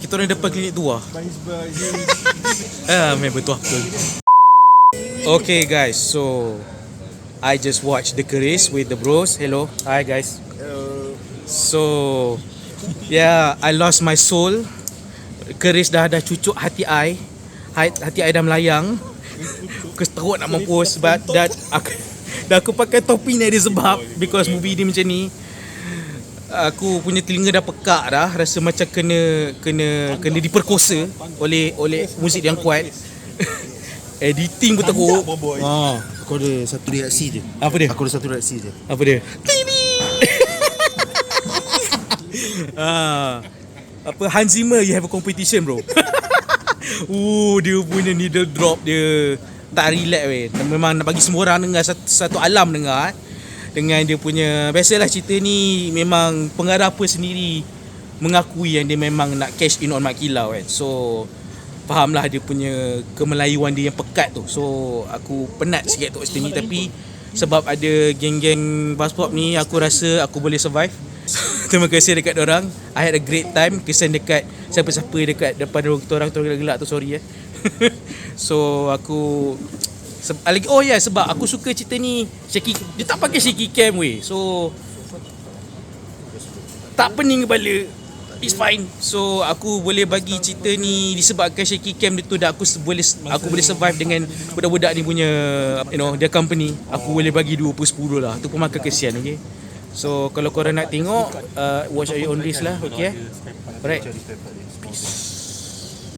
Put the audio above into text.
kita orang depan klinik tua. Memang betul betul. Okay guys, so I just watched The Keris with the bros. Hello, hi guys. So yeah, I lost my soul. Keris dah cucuk hati I. Hati I dah melayang. Aku teruk nak mampus sebab aku pakai topi ni ada sebab because movie ni macam ni. Aku punya telinga dah pekak dah, rasa macam kena diperkosa oleh muzik yang kuat. Editing pun teruk. Aku ada satu reaksi je. Apa dia? Aku ada satu reaksi je. Apa dia? Apa Hans Zimmer, you have a competition bro. Dia punya needle drop dia tak relax weh. Memang nak bagi semua orang dengar satu alam dengar. Dengan dia punya, biasalah cerita ni memang pengarah apa sendiri mengakui yang dia memang nak cash in on Mat Kilau kan. So fahamlah dia punya kemelayuan dia yang pekat tu. So aku penat sikit tengok cerita ni, tapi sebab ada geng-geng bus pop ni, aku rasa aku boleh survive. Terima kasih dekat dorang. I had a great time. Kesan dekat siapa-siapa dekat depan orang tu gelak-gelak tu, sorry So aku sebab aku suka cerita ni. Dia tak pakai shaky cam weh. So tak pening kepala. It's fine. So aku boleh bagi cerita ni disebabkan shaky cam dia tu dah aku boleh survive dengan budak-budak ni punya their company. Aku boleh bagi 2/10 lah. Tu pun makan kesian, okay. So kalau korang nak tengok watch at your own risk lah, okay. Alright. Peace.